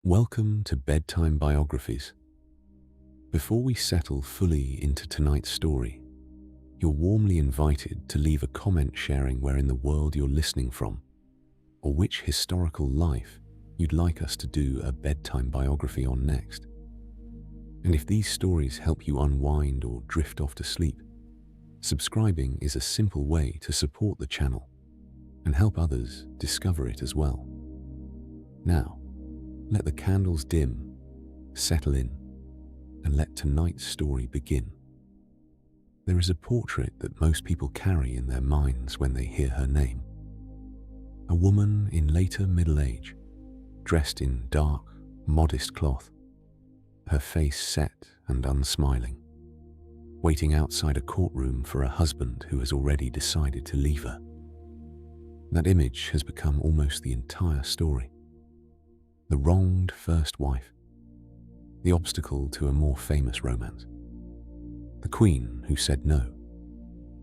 Welcome to Bedtime Biographies. Before we settle fully into tonight's story, you're warmly invited to leave a comment sharing where in the world you're listening from, or which historical life you'd like us to do a bedtime biography on next. And if these stories help you unwind or drift off to sleep, subscribing is a simple way to support the channel and help others discover it as well. Now, let the candles dim, settle in, and let tonight's story begin. There is a portrait that most people carry in their minds when they hear her name. A woman in later middle age, dressed in dark, modest cloth, her face set and unsmiling, waiting outside a courtroom for a husband who has already decided to leave her. That image has become almost the entire story. The wronged first wife, the obstacle to a more famous romance, the queen who said no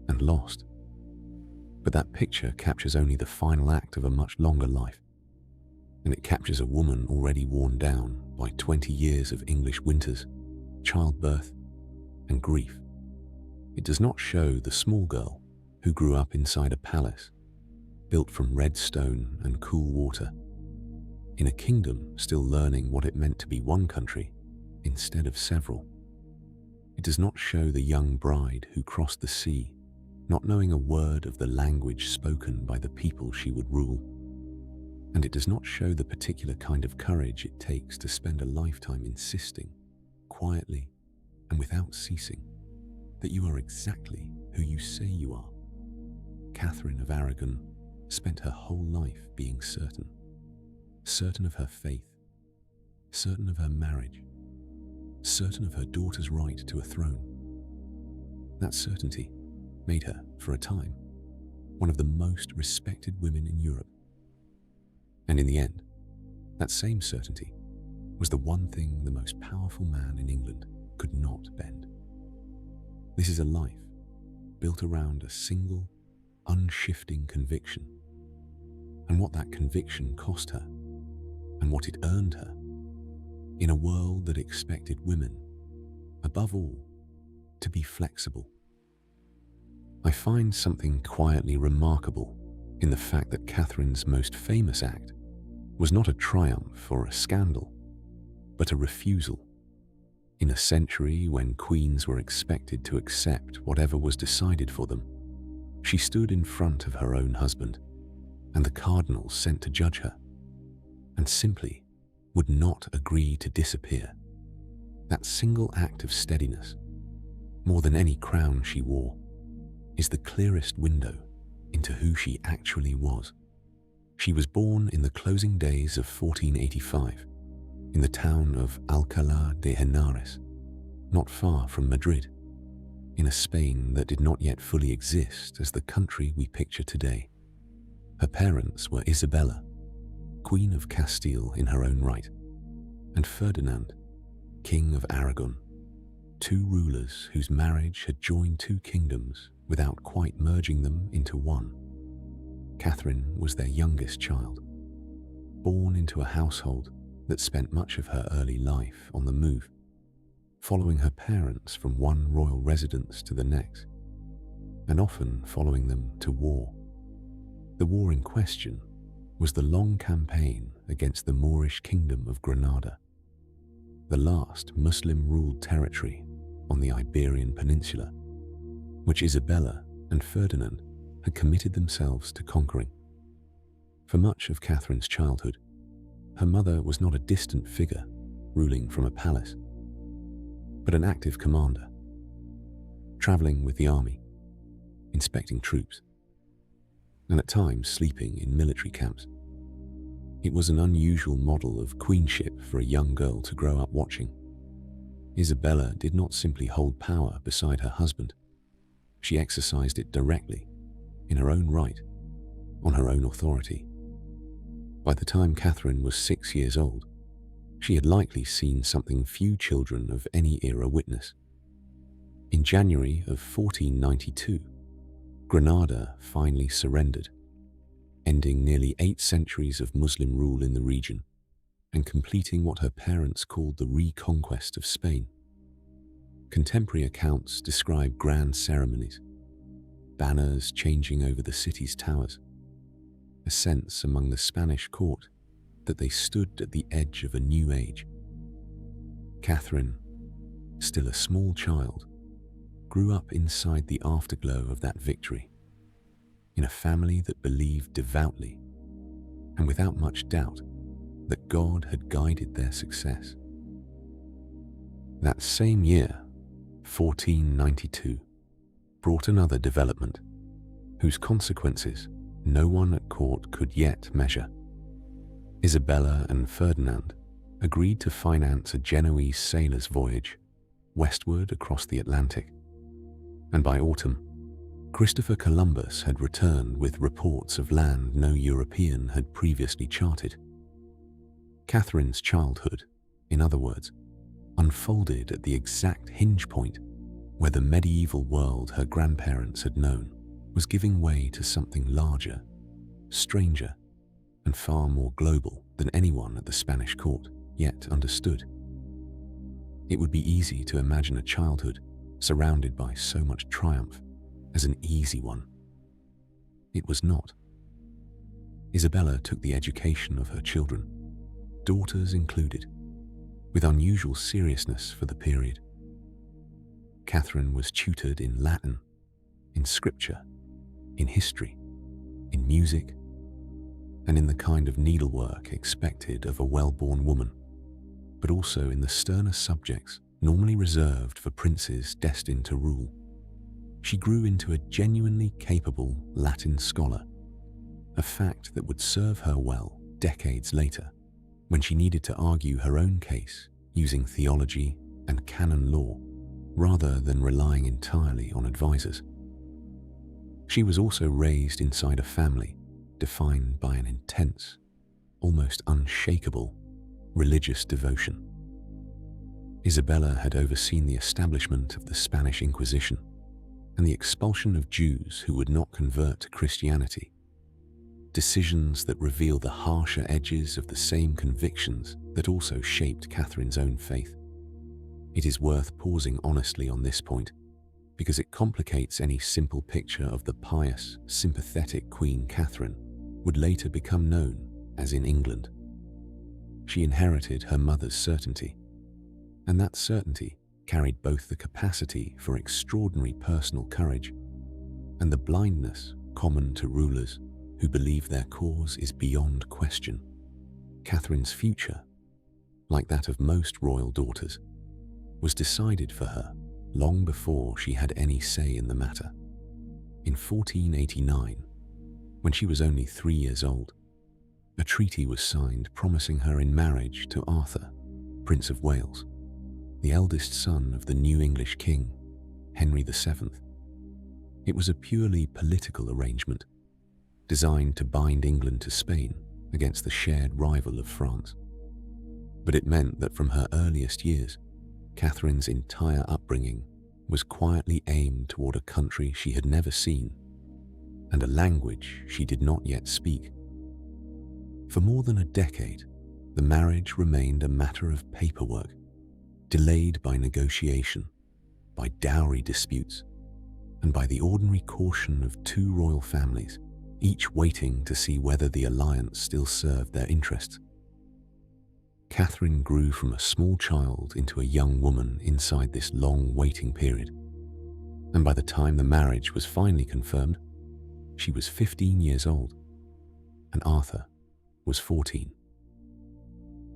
and lost. But that picture captures only the final act of a much longer life, and it captures a woman already worn down by 20 years of English winters, childbirth, and grief. It does not show the small girl who grew up inside a palace, built from red stone and cool water, in a kingdom still learning what it meant to be one country instead of several. It does not show the young bride who crossed the sea, not knowing a word of the language spoken by the people she would rule. And it does not show the particular kind of courage it takes to spend a lifetime insisting, quietly and without ceasing, that you are exactly who you say you are. Catherine of Aragon spent her whole life being certain of her faith, certain of her marriage, certain of her daughter's right to a throne. That certainty made her, for a time, one of the most respected women in Europe. And in the end, that same certainty was the one thing the most powerful man in England could not bend. This is a life built around a single, unshifting conviction, and what that conviction cost her, and what it earned her, in a world that expected women, above all, to be flexible. I find something quietly remarkable in the fact that Catherine's most famous act was not a triumph or a scandal, but a refusal. In a century when queens were expected to accept whatever was decided for them, she stood in front of her own husband and the cardinals sent to judge her, and simply would not agree to disappear. That single act of steadiness, more than any crown she wore, is the clearest window into who she actually was. She was born in the closing days of 1485 in the town of Alcalá de Henares, not far from Madrid, in a Spain that did not yet fully exist as the country we picture today. Her parents were Isabella, Queen of Castile in her own right, and Ferdinand, King of Aragon, two rulers whose marriage had joined two kingdoms without quite merging them into one. Catherine was their youngest child, born into a household that spent much of her early life on the move, following her parents from one royal residence to the next, and often following them to war. The war in question was the long campaign against the Moorish kingdom of Granada, the last Muslim-ruled territory on the Iberian Peninsula, which Isabella and Ferdinand had committed themselves to conquering. For much of Catherine's childhood, her mother was not a distant figure ruling from a palace, but an active commander, traveling with the army, inspecting troops, and at times sleeping in military camps. It was an unusual model of queenship for a young girl to grow up watching. Isabella did not simply hold power beside her husband. She exercised it directly, in her own right, on her own authority. By the time Catherine was 6 years old, she had likely seen something few children of any era witness. In January of 1492, Granada finally surrendered, ending nearly 8 centuries of Muslim rule in the region. and completing what her parents called the reconquest of Spain. Contemporary accounts describe grand ceremonies, banners changing over the city's towers, a sense among the Spanish court that they stood at the edge of a new age. Catherine, still a small child, grew up inside the afterglow of that victory, in a family that believed devoutly and without much doubt that God had guided their success. That same year, 1492, brought another development whose consequences no one at court could yet measure. Isabella and Ferdinand agreed to finance a Genoese sailor's voyage westward across the Atlantic, and by autumn, Christopher Columbus had returned with reports of land no European had previously charted. Catherine's childhood, in other words, unfolded at the exact hinge point where the medieval world her grandparents had known was giving way to something larger, stranger, and far more global than anyone at the Spanish court yet understood. It would be easy to imagine a childhood surrounded by so much triumph as an easy one. It was not. Isabella took the education of her children, daughters included, with unusual seriousness for the period. Catherine was tutored in Latin, in scripture, in history, in music, and in the kind of needlework expected of a well-born woman, but also in the sterner subjects normally reserved for princes destined to rule. She grew into a genuinely capable Latin scholar, a fact that would serve her well decades later when she needed to argue her own case using theology and canon law rather than relying entirely on advisors. She was also raised inside a family defined by an intense, almost unshakable, religious devotion. Isabella had overseen the establishment of the Spanish Inquisition and the expulsion of Jews who would not convert to Christianity, decisions that reveal the harsher edges of the same convictions that also shaped Catherine's own faith. It is worth pausing honestly on this point, because it complicates any simple picture of the pious, sympathetic Queen Catherine would later become known as in England. She inherited her mother's certainty, and that certainty carried both the capacity for extraordinary personal courage and the blindness common to rulers who believe their cause is beyond question. Catherine's future, like that of most royal daughters, was decided for her long before she had any say in the matter. In 1489, when she was only 3 years old, a treaty was signed promising her in marriage to Arthur, Prince of Wales, the eldest son of the new English king, Henry VII. It was a purely political arrangement, designed to bind England to Spain against the shared rival of France. But it meant that from her earliest years, Catherine's entire upbringing was quietly aimed toward a country she had never seen and a language she did not yet speak. For more than a decade, the marriage remained a matter of paperwork, delayed by negotiation, by dowry disputes, and by the ordinary caution of two royal families, each waiting to see whether the alliance still served their interests. Catherine grew from a small child into a young woman inside this long waiting period, and by the time the marriage was finally confirmed, she was 15 years old, and Arthur was 14.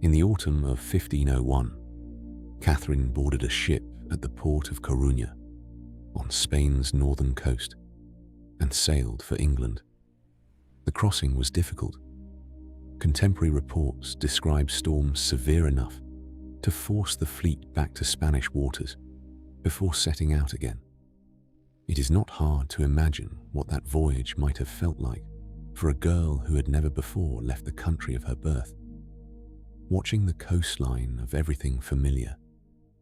In the autumn of 1501, Catherine boarded a ship at the port of Coruña, on Spain's northern coast, and sailed for England. The crossing was difficult. Contemporary reports describe storms severe enough to force the fleet back to Spanish waters before setting out again. It is not hard to imagine what that voyage might have felt like for a girl who had never before left the country of her birth. Watching the coastline of everything familiar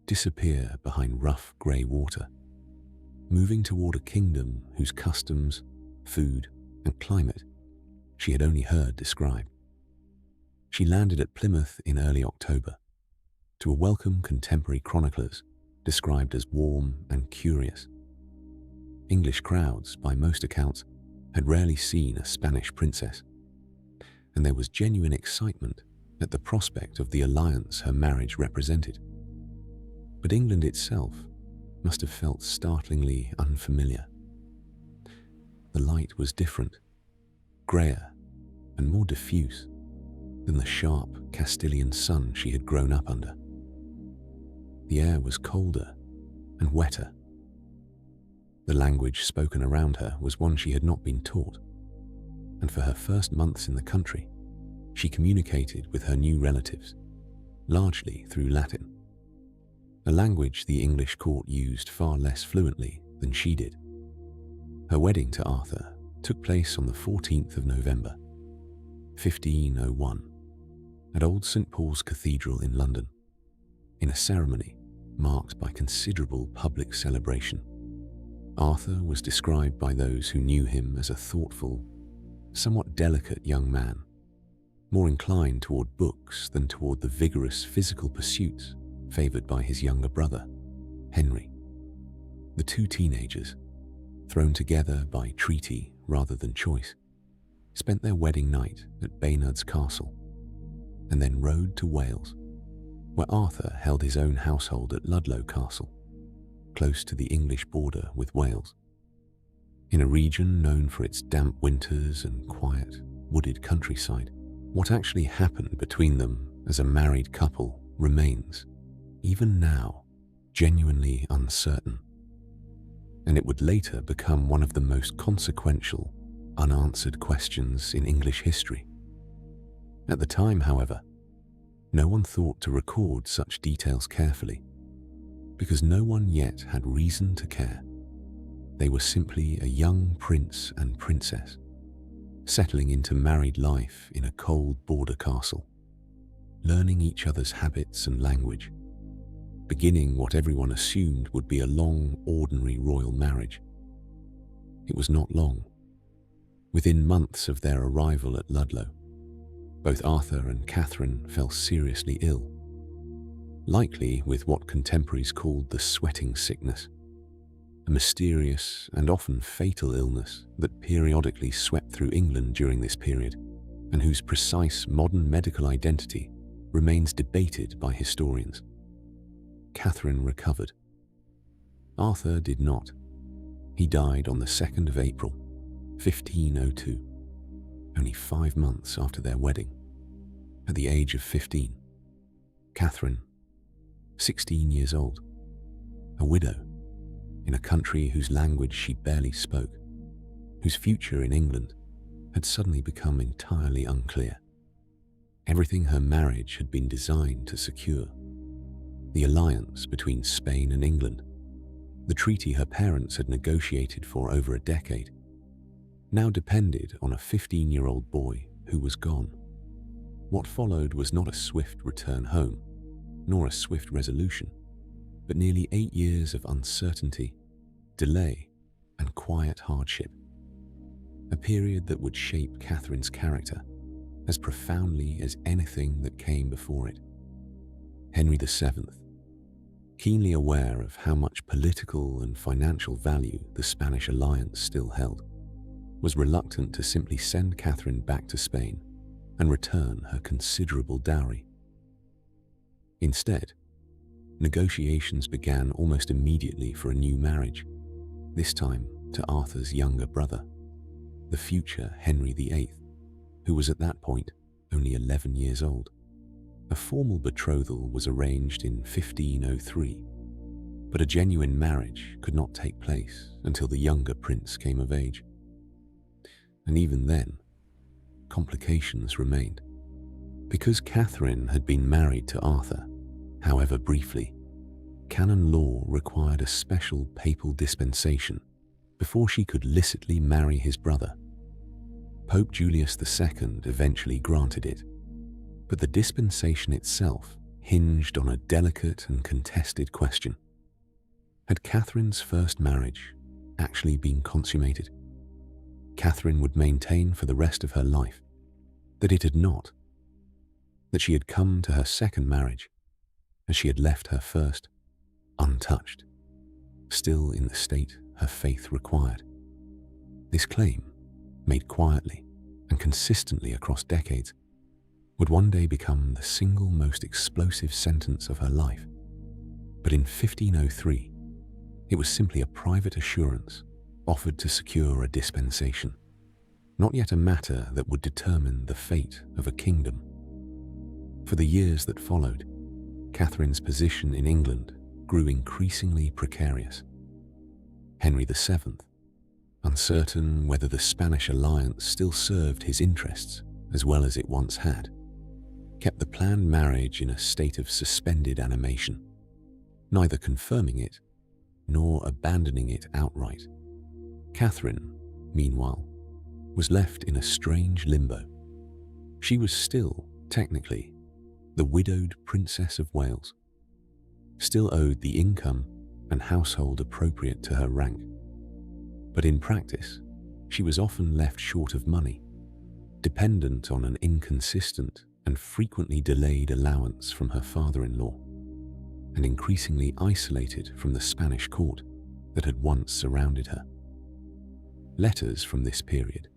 disappear behind rough grey water, moving toward a kingdom whose customs, food, and climate she had only heard described. She landed at Plymouth in early October, to a welcome contemporary chroniclers described as warm and curious. English crowds, by most accounts, had rarely seen a Spanish princess, and there was genuine excitement at the prospect of the alliance her marriage represented. But England itself must have felt startlingly unfamiliar. The light was different, greyer and more diffuse than the sharp Castilian sun she had grown up under. The air was colder and wetter. The language spoken around her was one she had not been taught, and for her first months in the country, she communicated with her new relatives, largely through Latin, a language the English court used far less fluently than she did. Her wedding to Arthur took place on the 14th of November, 1501, at Old St. Paul's Cathedral in London, in a ceremony marked by considerable public celebration. Arthur was described by those who knew him as a thoughtful, somewhat delicate young man, more inclined toward books than toward the vigorous physical pursuits favored by his younger brother, Henry. The two teenagers, thrown together by treaty rather than choice, spent their wedding night at Baynard's Castle, and then rode to Wales, where Arthur held his own household at Ludlow Castle, close to the English border with Wales. In a region known for its damp winters and quiet, wooded countryside, what actually happened between them as a married couple remains, even now, genuinely uncertain. And it would later become one of the most consequential, unanswered questions in English history. At the time, however, no one thought to record such details carefully, because no one yet had reason to care. They were simply a young prince and princess, settling into married life in a cold border castle, learning each other's habits and language, beginning what everyone assumed would be a long, ordinary royal marriage. It was not long. Within months of their arrival at Ludlow, both Arthur and Catherine fell seriously ill, likely with what contemporaries called the sweating sickness, a mysterious and often fatal illness that periodically swept through England during this period, and whose precise modern medical identity remains debated by historians. Catherine recovered. Arthur did not. He died on the 2nd of April, 1502, only 5 months after their wedding, at the age of 15. Catherine, 16 years old, a widow, in a country whose language she barely spoke, whose future in England had suddenly become entirely unclear. Everything her marriage had been designed to secure, the alliance between Spain and England, the treaty her parents had negotiated for over a decade, now depended on a 15-year-old boy who was gone. What followed was not a swift return home, nor a swift resolution, but nearly 8 years of uncertainty, delay, and quiet hardship. A period that would shape Catherine's character as profoundly as anything that came before it. Henry VII, keenly aware of how much political and financial value the Spanish alliance still held, was reluctant to simply send Catherine back to Spain and return her considerable dowry. Instead, negotiations began almost immediately for a new marriage, this time to Arthur's younger brother, the future Henry VIII, who was at that point only 11 years old. A formal betrothal was arranged in 1503, but a genuine marriage could not take place until the younger prince came of age. And even then, complications remained. Because Catherine had been married to Arthur, however briefly, canon law required a special papal dispensation before she could licitly marry his brother. Pope Julius II eventually granted it, but the dispensation itself hinged on a delicate and contested question. Had Catherine's first marriage actually been consummated? Catherine would maintain for the rest of her life that it had not. that she had come to her second marriage as she had left her first untouched, still in the state her faith required. This claim, made quietly and consistently across decades, would one day become the single most explosive sentence of her life. But in 1503, it was simply a private assurance offered to secure a dispensation, not yet a matter that would determine the fate of a kingdom. For the years that followed, Catherine's position in England grew increasingly precarious. Henry VII, uncertain whether the Spanish alliance still served his interests as well as it once had, kept the planned marriage in a state of suspended animation, neither confirming it nor abandoning it outright. Catherine, meanwhile, was left in a strange limbo. She was still, technically, the widowed Princess of Wales, still owed the income and household appropriate to her rank. But in practice, she was often left short of money, dependent on an inconsistent and frequently delayed allowance from her father-in-law, and increasingly isolated from the Spanish court that had once surrounded her. Letters from this period,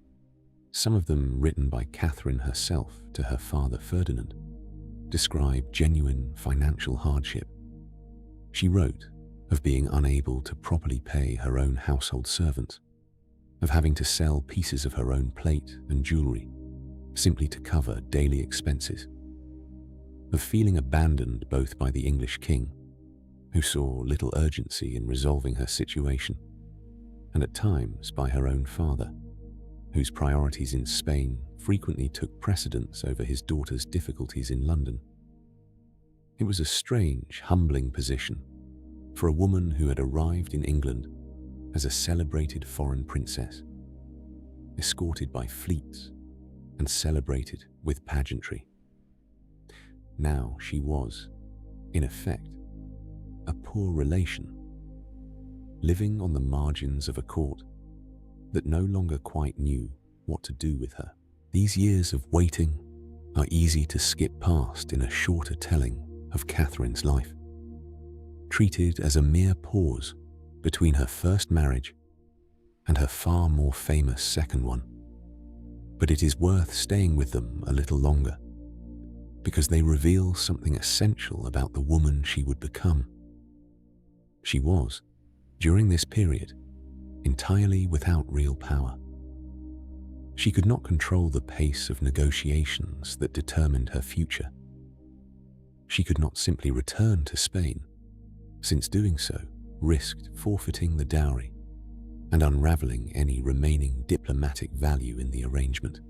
some of them written by Catherine herself to her father Ferdinand, describe genuine financial hardship. She wrote of being unable to properly pay her own household servants, of having to sell pieces of her own plate and jewelry simply to cover daily expenses, of feeling abandoned both by the English king, who saw little urgency in resolving her situation, and at times by her own father, whose priorities in Spain frequently took precedence over his daughter's difficulties in London. It was a strange, humbling position for a woman who had arrived in England as a celebrated foreign princess, escorted by fleets and celebrated with pageantry. Now she was, in effect, a poor relation, living on the margins of a court that no longer quite knew what to do with her. These years of waiting are easy to skip past in a shorter telling of Catherine's life, treated as a mere pause between her first marriage and her far more famous second one. But it is worth staying with them a little longer, because they reveal something essential about the woman she would become. She was, during this period, entirely without real power. She could not control the pace of negotiations that determined her future. She could not simply return to Spain, since doing so risked forfeiting the dowry and unraveling any remaining diplomatic value in the arrangement.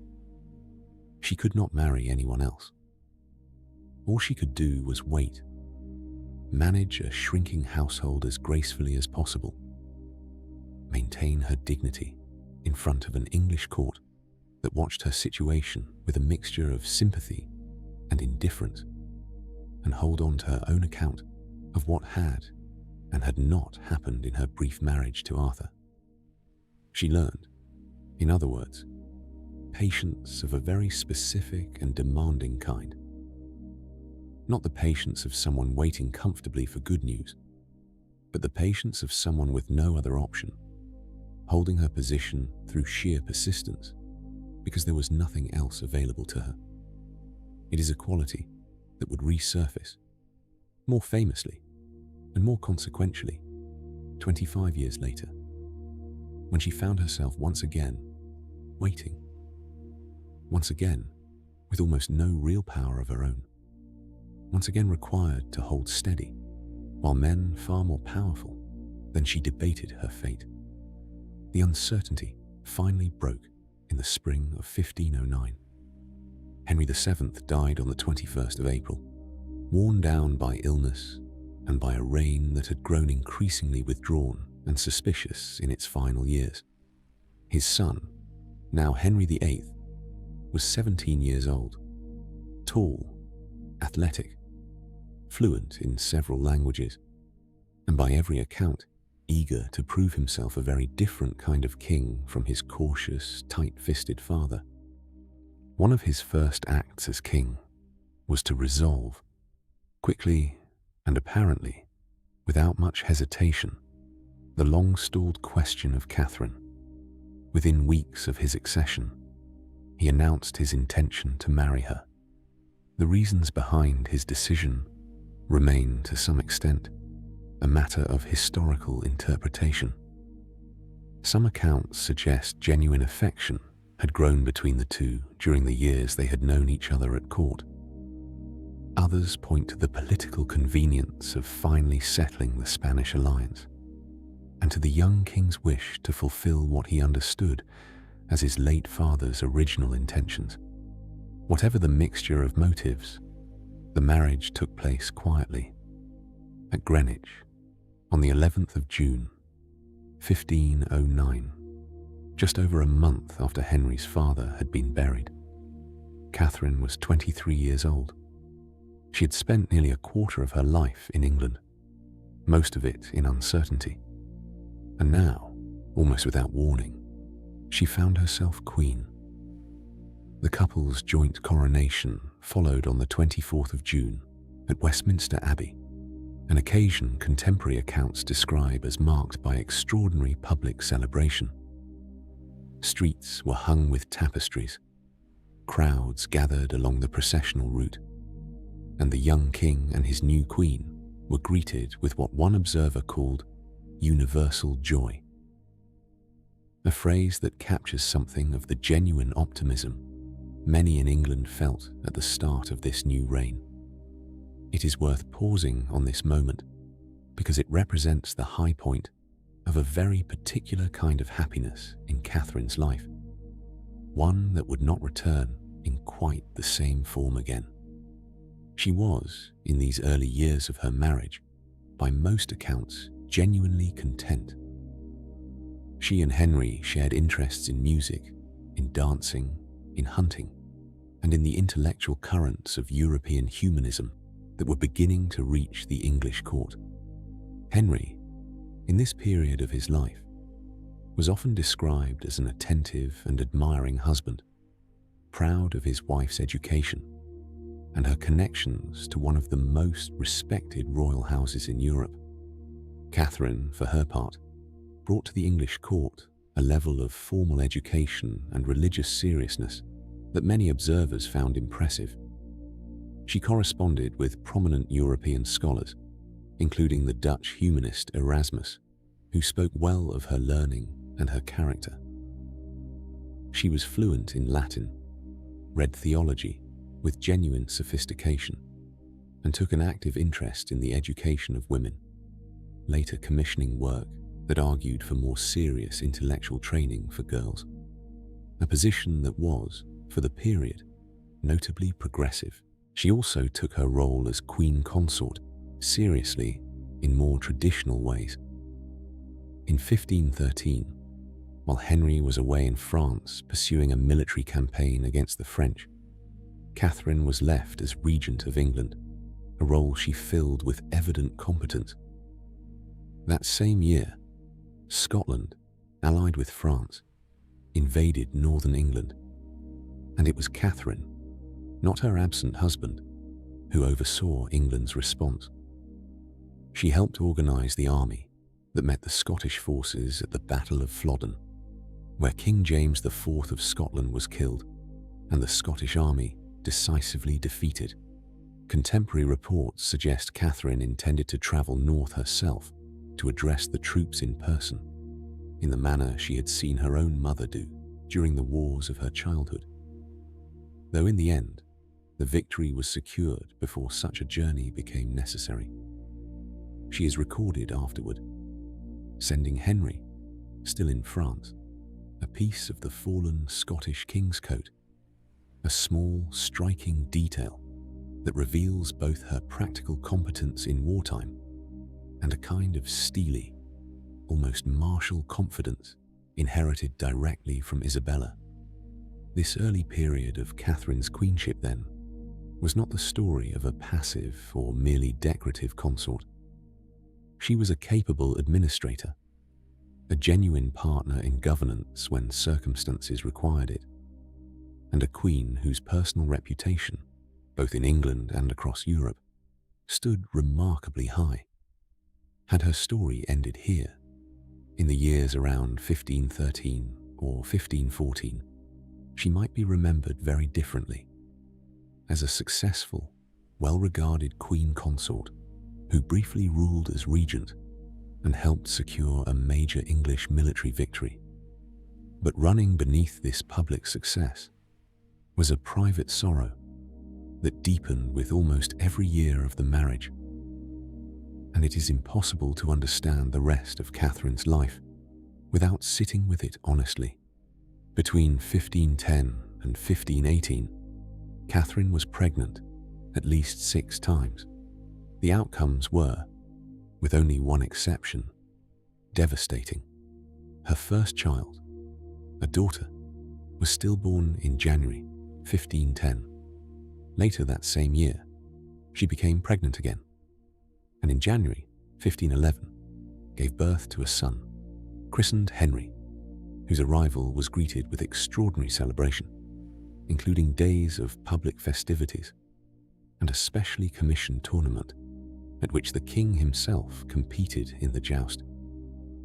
She could not marry anyone else. All she could do was wait, manage a shrinking household as gracefully as possible, maintain her dignity in front of an English court that watched her situation with a mixture of sympathy and indifference, and hold on to her own account of what had and had not happened in her brief marriage to Arthur. She learned, in other words, patience of a very specific and demanding kind. Not the patience of someone waiting comfortably for good news, but the patience of someone with no other option, holding her position through sheer persistence because there was nothing else available to her. It is a quality that would resurface, more famously and more consequentially, 25 years later, when she found herself once again waiting, once again with almost no real power of her own, once again required to hold steady, while men far more powerful than she debated her fate. The uncertainty finally broke in the spring of 1509. Henry VII died on the 21st of April, worn down by illness and by a reign that had grown increasingly withdrawn and suspicious in its final years. His son, now Henry VIII, was 17 years old, tall, athletic, fluent in several languages, and by every account, eager to prove himself a very different kind of king from his cautious, tight-fisted father. One of his first acts as king was to resolve, quickly and apparently without much hesitation, the long-stalled question of Catherine. Within weeks of his accession, he announced his intention to marry her. The reasons behind his decision remain, to some extent, a matter of historical interpretation. Some accounts suggest genuine affection had grown between the two during the years they had known each other at court. Others point to the political convenience of finally settling the Spanish alliance, and to the young king's wish to fulfill what he understood as his late father's original intentions. Whatever the mixture of motives, the marriage took place quietly, at Greenwich, on the 11th of June, 1509, just over a month after Henry's father had been buried. Catherine was 23 years old. She had spent nearly a quarter of her life in England, most of it in uncertainty. And now, almost without warning, she found herself queen. The couple's joint coronation followed on the 24th of June at Westminster Abbey, an occasion contemporary accounts describe as marked by extraordinary public celebration. Streets were hung with tapestries, crowds gathered along the processional route, and the young king and his new queen were greeted with what one observer called universal joy, a phrase that captures something of the genuine optimism many in England felt at the start of this new reign. It is worth pausing on this moment because it represents the high point of a very particular kind of happiness in Catherine's life, one that would not return in quite the same form again. She was, in these early years of her marriage, by most accounts, genuinely content. She and Henry shared interests in music, in dancing, in hunting, and in the intellectual currents of European humanism that were beginning to reach the English court. Henry, in this period of his life, was often described as an attentive and admiring husband, proud of his wife's education and her connections to one of the most respected royal houses in Europe. Catherine, for her part, brought to the English court a level of formal education and religious seriousness that many observers found impressive. She corresponded with prominent European scholars, including the Dutch humanist Erasmus, who spoke well of her learning and her character. She was fluent in Latin, read theology with genuine sophistication, and took an active interest in the education of women, later commissioning work that argued for more serious intellectual training for girls, a position that was, for the period, notably progressive. She also took her role as queen consort seriously in more traditional ways. In 1513, while Henry was away in France pursuing a military campaign against the French, Catherine was left as regent of England, a role she filled with evident competence. That same year, Scotland, allied with France, invaded northern England, and it was Catherine, not her absent husband, who oversaw England's response. She helped organise the army that met the Scottish forces at the Battle of Flodden, where King James IV of Scotland was killed and the Scottish army decisively defeated. Contemporary reports suggest Catherine intended to travel north herself to address the troops in person, in the manner she had seen her own mother do during the wars of her childhood. Though in the end, the victory was secured before such a journey became necessary. She is recorded afterward, sending Henry, still in France, a piece of the fallen Scottish king's coat, a small, striking detail that reveals both her practical competence in wartime and a kind of steely, almost martial confidence inherited directly from Isabella. This early period of Catherine's queenship, then, was not the story of a passive or merely decorative consort. She was a capable administrator, a genuine partner in governance when circumstances required it, and a queen whose personal reputation both in England and across Europe, stood remarkably high. Had her story ended here, in the years around 1513 or 1514, she might be remembered very differently, as a successful, well-regarded queen consort who briefly ruled as regent and helped secure a major English military victory. But running beneath this public success was a private sorrow that deepened with almost every year of the marriage. And it is impossible to understand the rest of Catherine's life without sitting with it honestly. Between 1510 and 1518, Catherine was pregnant at least 6 times. The outcomes were, with only one exception, devastating. Her first child, a daughter, was stillborn in January 1510. Later that same year, she became pregnant again, and in January 1511 gave birth to a son, christened Henry, whose arrival was greeted with extraordinary celebration, including days of public festivities and a specially commissioned tournament at which the king himself competed in the joust.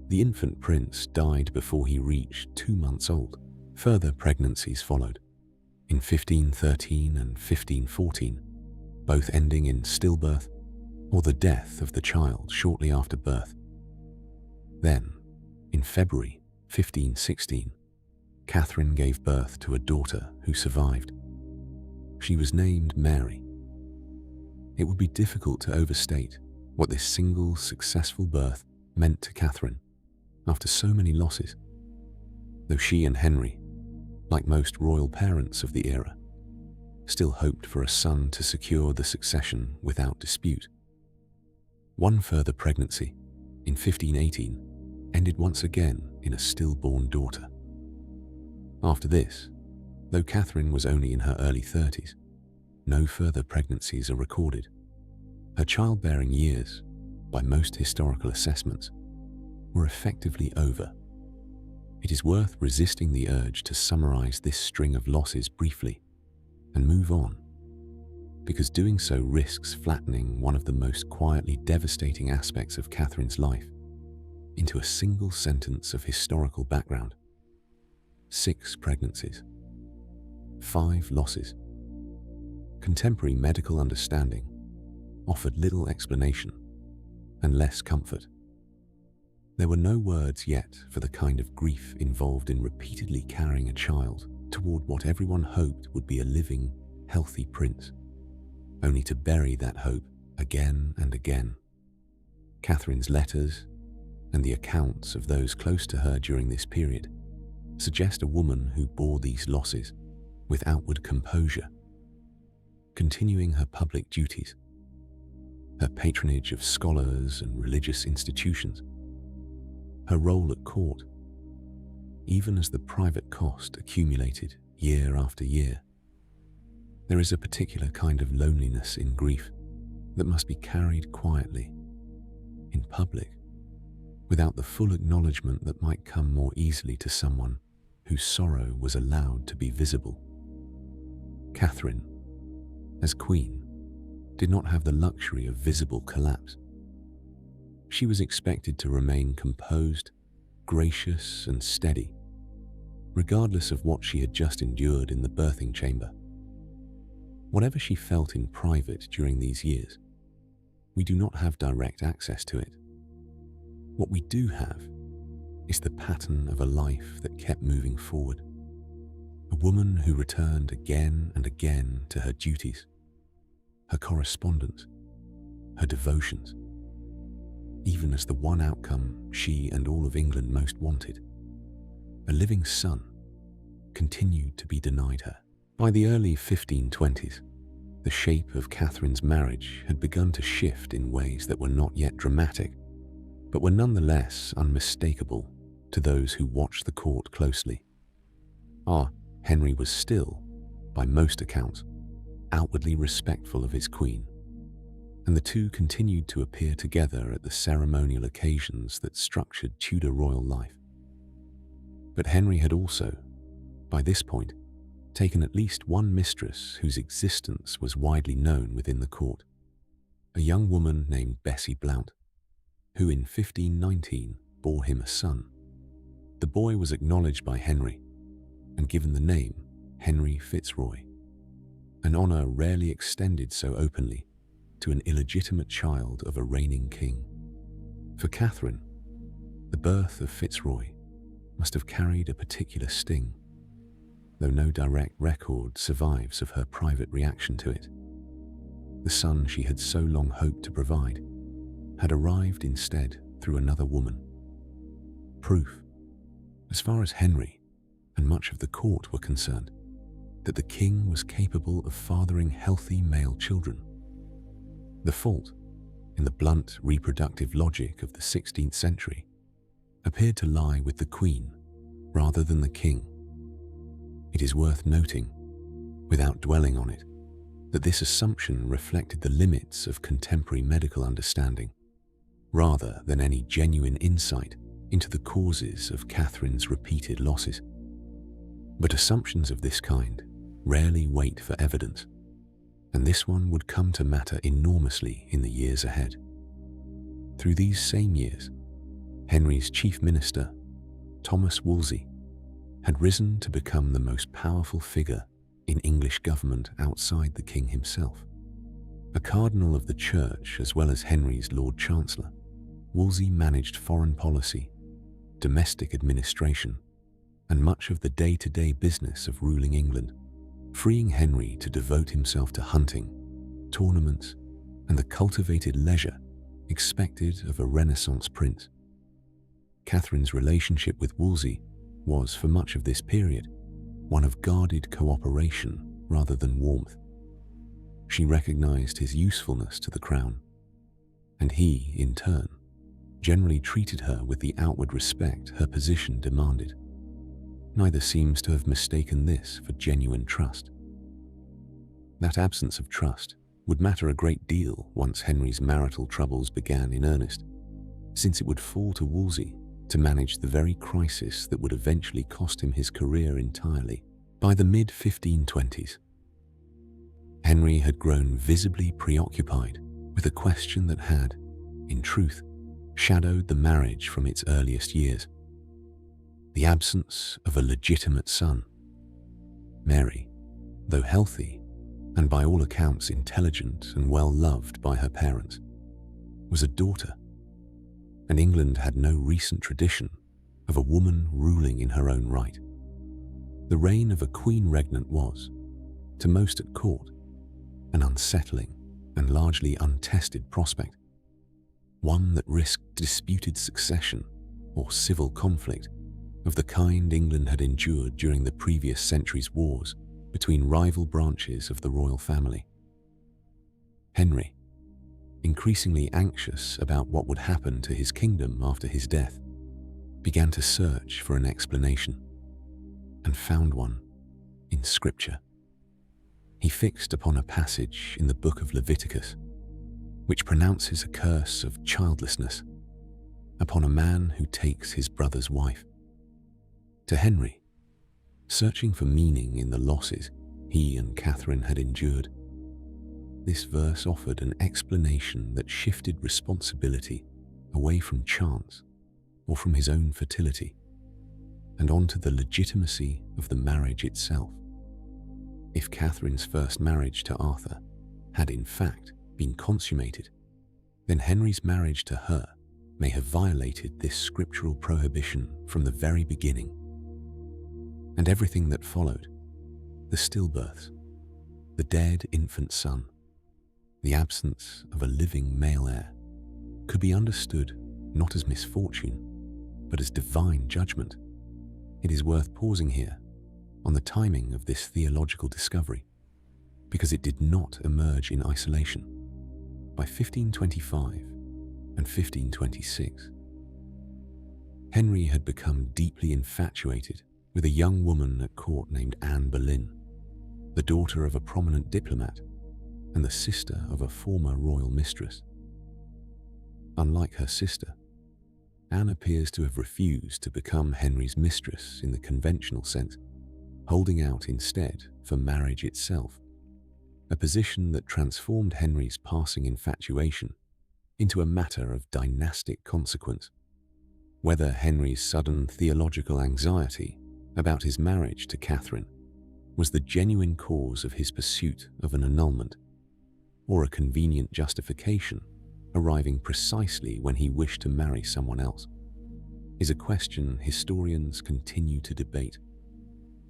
The infant prince died before he reached 2 months old. Further pregnancies followed, in 1513 and 1514, both ending in stillbirth or the death of the child shortly after birth. Then, in February 1516, Catherine gave birth to a daughter who survived. She was named Mary. It would be difficult to overstate what this single successful birth meant to Catherine after so many losses, though she and Henry, like most royal parents of the era, still hoped for a son to secure the succession without dispute. One further pregnancy, in 1518, ended once again in a stillborn daughter. After this, though Catherine was only in her early 30s, no further pregnancies are recorded. Her childbearing years, by most historical assessments, were effectively over. It is worth resisting the urge to summarize this string of losses briefly and move on, because doing so risks flattening one of the most quietly devastating aspects of Catherine's life into a single sentence of historical background. 6 pregnancies, 5 losses. Contemporary medical understanding offered little explanation and less comfort. There were no words yet for the kind of grief involved in repeatedly carrying a child toward what everyone hoped would be a living, healthy prince, only to bury that hope again and again. Catherine's letters and the accounts of those close to her during this period suggest a woman who bore these losses with outward composure, continuing her public duties, her patronage of scholars and religious institutions, her role at court, even as the private cost accumulated year after year. There is a particular kind of loneliness in grief that must be carried quietly, in public, without the full acknowledgement that might come more easily to someone whose sorrow was allowed to be visible. Catherine, as queen, did not have the luxury of visible collapse. She was expected to remain composed, gracious, and steady, regardless of what she had just endured in the birthing chamber. Whatever she felt in private during these years, we do not have direct access to it. What we do have is the pattern of a life that kept moving forward, a woman who returned again and again to her duties, her correspondence, her devotions, even as the one outcome she and all of England most wanted, a living son, continued to be denied her. By the early 1520s, the shape of Catherine's marriage had begun to shift in ways that were not yet dramatic, but were nonetheless unmistakable to those who watched the court closely. Henry was still, by most accounts, outwardly respectful of his queen, and the two continued to appear together at the ceremonial occasions that structured Tudor royal life. But Henry had also, by this point, taken at least one mistress whose existence was widely known within the court, a young woman named Bessie Blount, who in 1519 bore him a son. The boy was acknowledged by Henry and given the name Henry Fitzroy, an honour rarely extended so openly to an illegitimate child of a reigning king. For Catherine, the birth of Fitzroy must have carried a particular sting, though no direct record survives of her private reaction to it. The son she had so long hoped to provide had arrived instead through another woman. Proof, as far as Henry and much of the court were concerned, that the king was capable of fathering healthy male children. The fault, in the blunt reproductive logic of the 16th century, appeared to lie with the queen rather than the king. It is worth noting, without dwelling on it, that this assumption reflected the limits of contemporary medical understanding, rather than any genuine insight into the causes of Catherine's repeated losses. But assumptions of this kind rarely wait for evidence, and this one would come to matter enormously in the years ahead. Through these same years, Henry's chief minister, Thomas Wolsey, had risen to become the most powerful figure in English government outside the king himself. A cardinal of the church as well as Henry's Lord Chancellor, Wolsey managed foreign policy, domestic administration, and much of the day-to-day business of ruling England, freeing Henry to devote himself to hunting, tournaments, and the cultivated leisure expected of a Renaissance prince. Catherine's relationship with Wolsey was, for much of this period, one of guarded cooperation rather than warmth. She recognized his usefulness to the crown, and he, in turn, generally treated her with the outward respect her position demanded. Neither seems to have mistaken this for genuine trust. That absence of trust would matter a great deal once Henry's marital troubles began in earnest, since it would fall to Wolsey to manage the very crisis that would eventually cost him his career entirely. By the mid-1520s, Henry had grown visibly preoccupied with a question that had, in truth, shadowed the marriage from its earliest years: the absence of a legitimate son. Mary, though healthy and by all accounts intelligent and well loved by her parents, was a daughter, and England had no recent tradition of a woman ruling in her own right. The reign of a queen regnant was, to most at court, an unsettling and largely untested prospect, one that risked disputed succession or civil conflict of the kind England had endured during the previous century's wars between rival branches of the royal family. Henry, increasingly anxious about what would happen to his kingdom after his death, began to search for an explanation, and found one in Scripture. He fixed upon a passage in the book of Leviticus, which pronounces a curse of childlessness upon a man who takes his brother's wife. To Henry, searching for meaning in the losses he and Catherine had endured, this verse offered an explanation that shifted responsibility away from chance or from his own fertility and onto the legitimacy of the marriage itself. If Catherine's first marriage to Arthur had in fact been consummated, then Henry's marriage to her may have violated this scriptural prohibition from the very beginning. And everything that followed, the stillbirths, the dead infant son, the absence of a living male heir, could be understood not as misfortune, but as divine judgment. It is worth pausing here on the timing of this theological discovery, because it did not emerge in isolation. By 1525 and 1526, Henry had become deeply infatuated with a young woman at court named Anne Boleyn, the daughter of a prominent diplomat and the sister of a former royal mistress. Unlike her sister, Anne appears to have refused to become Henry's mistress in the conventional sense, holding out instead for marriage itself, a position that transformed Henry's passing infatuation into a matter of dynastic consequence. Whether Henry's sudden theological anxiety about his marriage to Catherine was the genuine cause of his pursuit of an annulment, or a convenient justification arriving precisely when he wished to marry someone else, is a question historians continue to debate.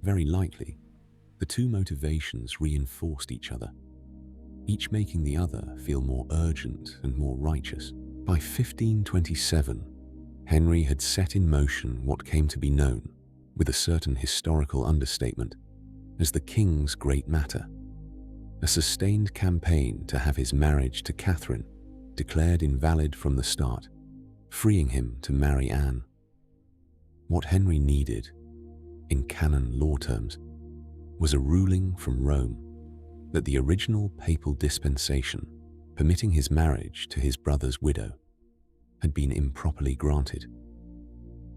Very likely, the two motivations reinforced each other, each making the other feel more urgent and more righteous. By 1527, Henry had set in motion what came to be known, with a certain historical understatement, as the King's Great Matter, a sustained campaign to have his marriage to Catherine declared invalid from the start, freeing him to marry Anne. What Henry needed, in canon law terms, was a ruling from Rome that the original papal dispensation permitting his marriage to his brother's widow had been improperly granted,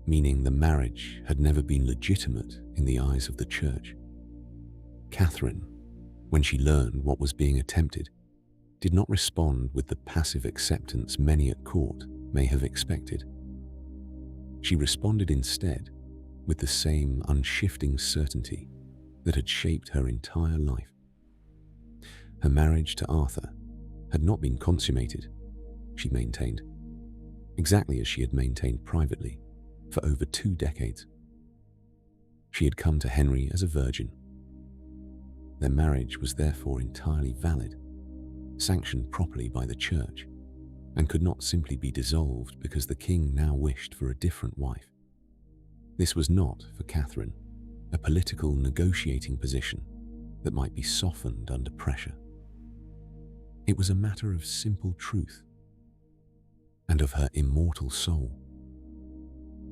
meaning the marriage had never been legitimate in the eyes of the Church. Catherine, when she learned what was being attempted, did not respond with the passive acceptance many at court may have expected. She responded instead with the same unshifting certainty that had shaped her entire life. Her marriage to Arthur had not been consummated, she maintained, exactly as she had maintained privately for over 2 decades. She had come to Henry as a virgin. Their marriage was therefore entirely valid, sanctioned properly by the Church, and could not simply be dissolved because the king now wished for a different wife. This was not, for Catherine, a political negotiating position that might be softened under pressure. It was a matter of simple truth, and of her immortal soul,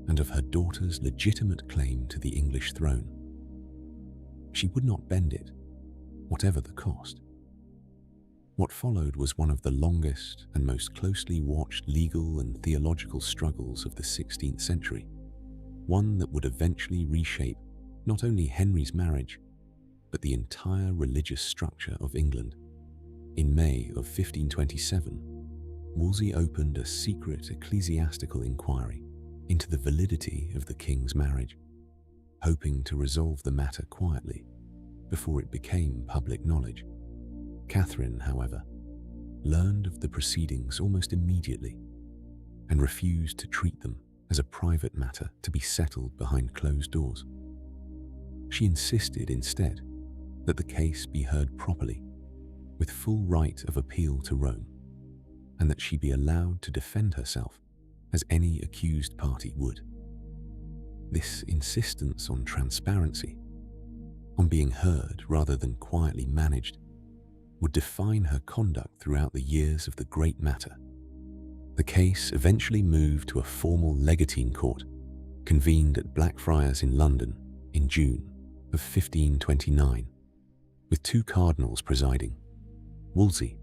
and of her daughter's legitimate claim to the English throne. She would not bend it, whatever the cost. What followed was one of the longest and most closely watched legal and theological struggles of the 16th century, one that would eventually reshape not only Henry's marriage, but the entire religious structure of England. In May of 1527, Wolsey opened a secret ecclesiastical inquiry into the validity of the king's marriage, hoping to resolve the matter quietly before it became public knowledge. Catherine, however, learned of the proceedings almost immediately and refused to treat them as a private matter to be settled behind closed doors. She insisted instead that the case be heard properly, with full right of appeal to Rome, and that she be allowed to defend herself as any accused party would. This insistence on transparency, on being heard rather than quietly managed, would define her conduct throughout the years of the Great Matter. The case eventually moved to a formal legatine court, convened at Blackfriars in London in June of 1529, with 2 cardinals presiding, Wolsey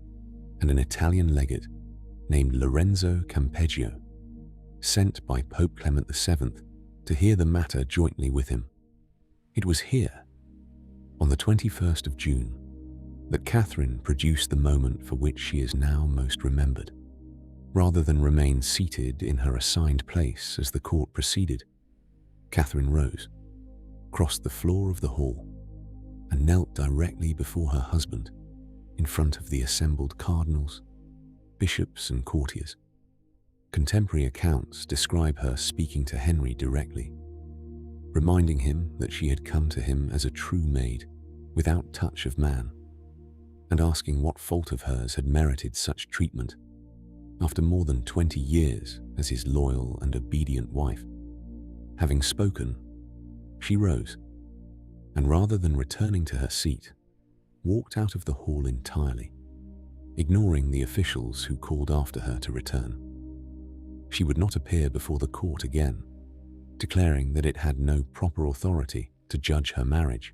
and an Italian legate named Lorenzo Campeggio, sent by Pope Clement VII to hear the matter jointly with him. It was here, on the 21st of June, that Catherine produced the moment for which she is now most remembered. Rather than remain seated in her assigned place as the court proceeded, Catherine rose, crossed the floor of the hall, and knelt directly before her husband in front of the assembled cardinals, bishops, and courtiers. Contemporary accounts describe her speaking to Henry directly, reminding him that she had come to him as a true maid, without touch of man, and asking what fault of hers had merited such treatment after more than 20 years as his loyal and obedient wife. Having spoken, she rose, and rather than returning to her seat, walked out of the hall entirely, ignoring the officials who called after her to return. She would not appear before the court again, declaring that it had no proper authority to judge her marriage,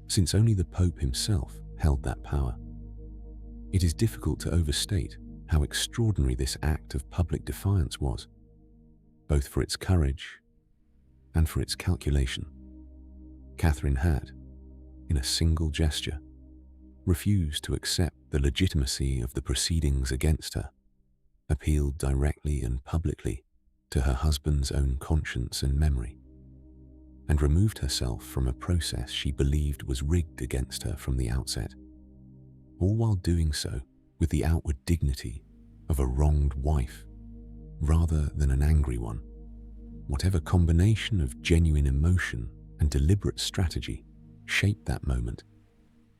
since only the Pope himself held that power. It is difficult to overstate how extraordinary this act of public defiance was, both for its courage and for its calculation. Catherine had, in a single gesture, refused to accept the legitimacy of the proceedings against her, appealed directly and publicly to her husband's own conscience and memory, and removed herself from a process she believed was rigged against her from the outset, all while doing so with the outward dignity of a wronged wife rather than an angry one. Whatever combination of genuine emotion and deliberate strategy shaped that moment,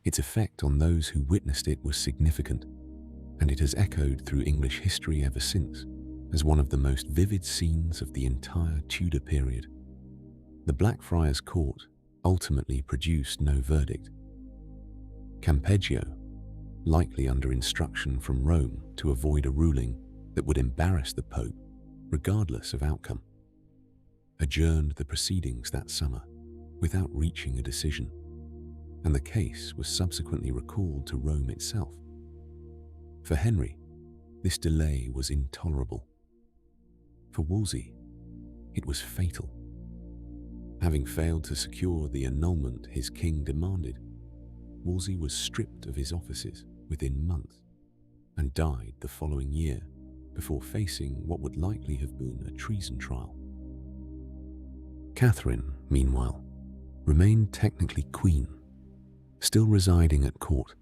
its effect on those who witnessed it was significant, and it has echoed through English history ever since as one of the most vivid scenes of the entire Tudor period. The Blackfriars Court ultimately produced no verdict. Campeggio, likely under instruction from Rome to avoid a ruling that would embarrass the Pope regardless of outcome, adjourned the proceedings that summer without reaching a decision, and the case was subsequently recalled to Rome itself. For Henry, this delay was intolerable. For Wolsey, it was fatal. Having failed to secure the annulment his king demanded, Wolsey was stripped of his offices within months and died the following year before facing what would likely have been a treason trial. Catherine, meanwhile, remained technically queen, still residing at court,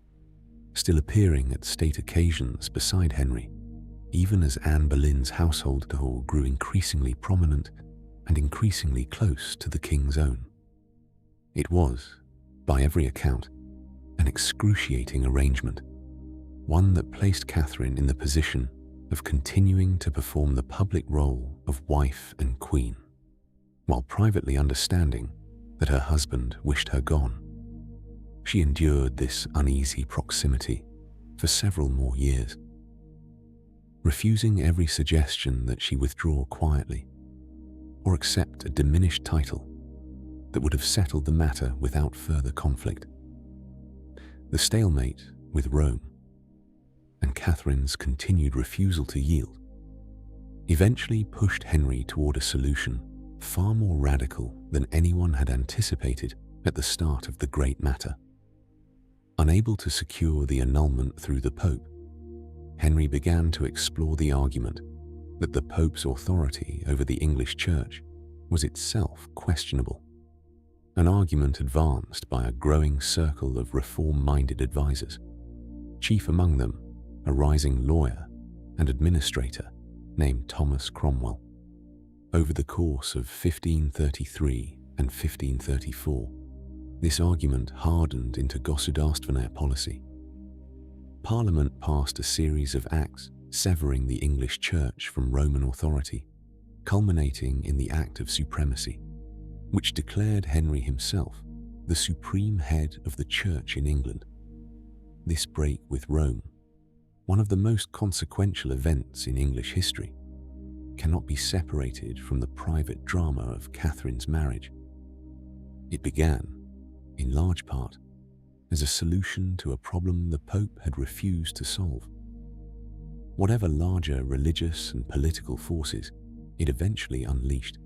still appearing at state occasions beside Henry, even as Anne Boleyn's household dole grew increasingly prominent and increasingly close to the king's own. It was, by every account, an excruciating arrangement, one that placed Catherine in the position of continuing to perform the public role of wife and queen, while privately understanding that her husband wished her gone. She endured this uneasy proximity for several more years, refusing every suggestion that she withdraw quietly or accept a diminished title that would have settled the matter without further conflict. The stalemate with Rome and Catherine's continued refusal to yield eventually pushed Henry toward a solution far more radical than anyone had anticipated at the start of the great matter. Unable to secure the annulment through the Pope, Henry began to explore the argument that the Pope's authority over the English Church was itself questionable, an argument advanced by a growing circle of reform-minded advisors, chief among them a rising lawyer and administrator named Thomas Cromwell. Over the course of 1533 and 1534, this argument hardened into Gosselin policy. Parliament passed a series of acts severing the English Church from Roman authority, culminating in the Act of Supremacy, which declared Henry himself the supreme head of the Church in England. This break with Rome, one of the most consequential events in English history, cannot be separated from the private drama of Catherine's marriage. It began, in large part, as a solution to a problem the Pope had refused to solve. Whatever larger religious and political forces it eventually unleashed,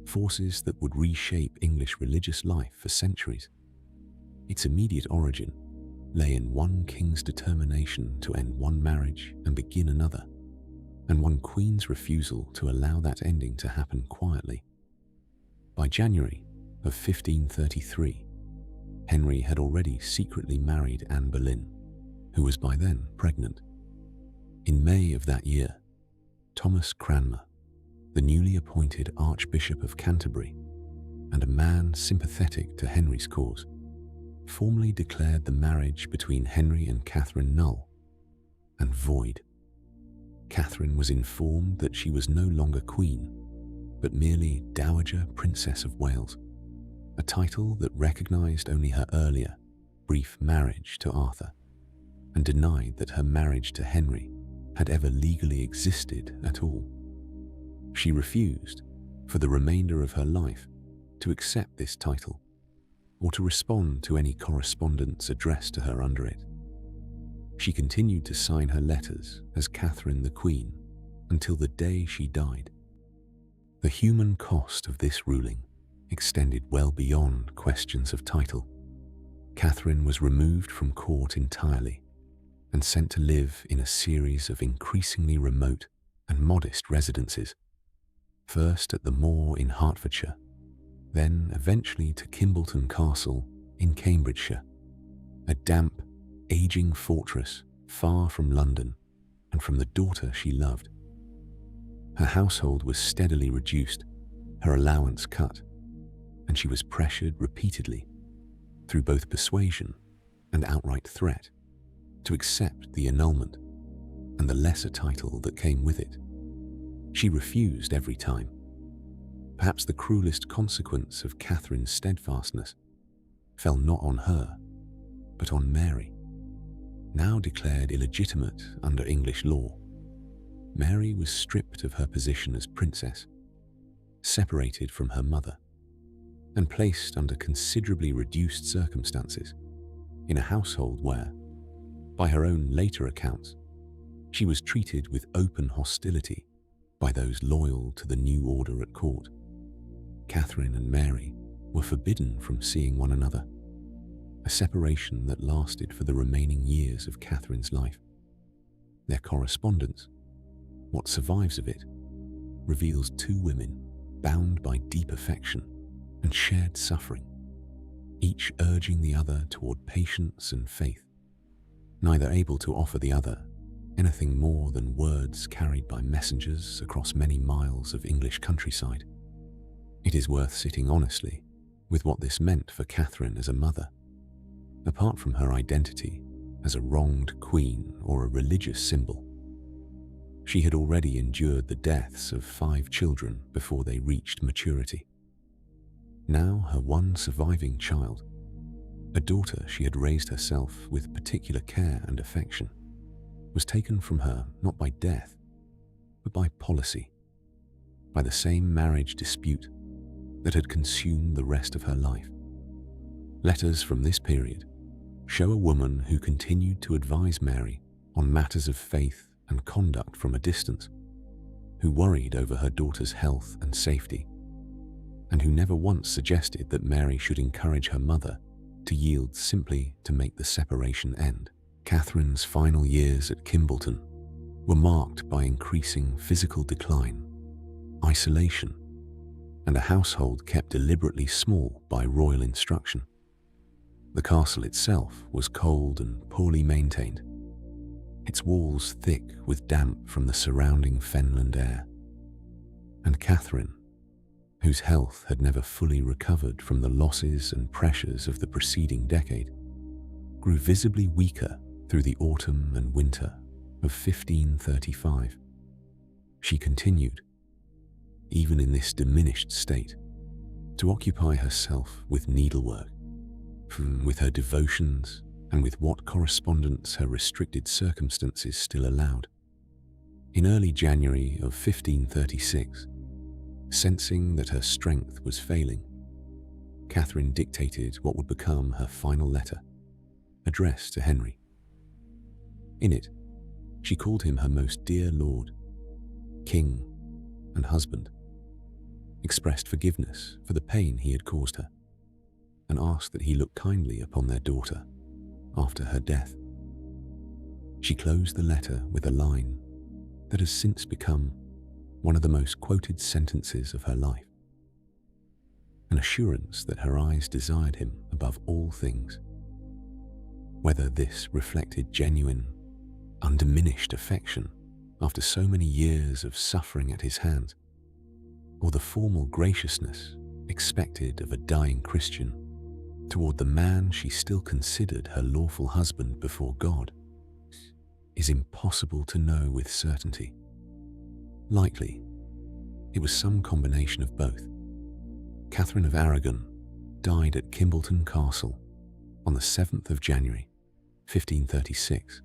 forces that would reshape English religious life for centuries, its immediate origin lay in one king's determination to end one marriage and begin another, and one queen's refusal to allow that ending to happen quietly. By January of 1533, Henry had already secretly married Anne Boleyn, who was by then pregnant. In May of that year, Thomas Cranmer, the newly appointed Archbishop of Canterbury, and a man sympathetic to Henry's cause, formally declared the marriage between Henry and Catherine null and void. Catherine was informed that she was no longer queen, but merely Dowager Princess of Wales, a title that recognized only her earlier, brief marriage to Arthur, and denied that her marriage to Henry had ever legally existed at all. She refused, for the remainder of her life, to accept this title, or to respond to any correspondence addressed to her under it. She continued to sign her letters as Catherine the Queen until the day she died. The human cost of this ruling extended well beyond questions of title. Catherine was removed from court entirely and sent to live in a series of increasingly remote and modest residences, first at the Moor in Hertfordshire, then eventually to Kimbleton Castle in Cambridgeshire, a damp, aging fortress far from London and from the daughter she loved. Her household was steadily reduced, her allowance cut, and she was pressured repeatedly, through both persuasion and outright threat, to accept the annulment and the lesser title that came with it. She refused every time. Perhaps the cruelest consequence of Catherine's steadfastness fell not on her, but on Mary. Now declared illegitimate under English law, Mary was stripped of her position as princess, separated from her mother, and placed under considerably reduced circumstances in a household where, by her own later accounts, she was treated with open hostility by those loyal to the new order at court. Catherine and Mary were forbidden from seeing one another, a separation that lasted for the remaining years of Catherine's life. Their correspondence, what survives of it, reveals two women bound by deep affection and shared suffering, each urging the other toward patience and faith, neither able to offer the other anything more than words carried by messengers across many miles of English countryside. It is worth sitting honestly with what this meant for Catherine as a mother. Apart from her identity as a wronged queen or a religious symbol, she had already endured the deaths of 5 children before they reached maturity. Now her one surviving child, a daughter she had raised herself with particular care and affection, was taken from her not by death, but by policy, by the same marriage dispute that had consumed the rest of her life. Letters from this period show a woman who continued to advise Mary on matters of faith and conduct from a distance, who worried over her daughter's health and safety, and who never once suggested that Mary should encourage her mother to yield simply to make the separation end. Catherine's final years at Kimbleton were marked by increasing physical decline, isolation, and a household kept deliberately small by royal instruction. The castle itself was cold and poorly maintained, its walls thick with damp from the surrounding fenland air. And Catherine, whose health had never fully recovered from the losses and pressures of the preceding decade, grew visibly weaker through the autumn and winter of 1535. She continued, even in this diminished state, to occupy herself with needlework, with her devotions and with what correspondence her restricted circumstances still allowed. In early January of 1536, sensing that her strength was failing, Catherine dictated what would become her final letter, addressed to Henry. In it, she called him her most dear lord, king, and husband, expressed forgiveness for the pain he had caused her, and asked that he look kindly upon their daughter after her death. She closed the letter with a line that has since become one of the most quoted sentences of her life, an assurance that her eyes desired him above all things. Whether this reflected genuine, undiminished affection after so many years of suffering at his hands, or the formal graciousness expected of a dying Christian toward the man she still considered her lawful husband before God, is impossible to know with certainty. Likely, it was some combination of both. Catherine of Aragon died at Kimbleton Castle on the 7th of January, 1536,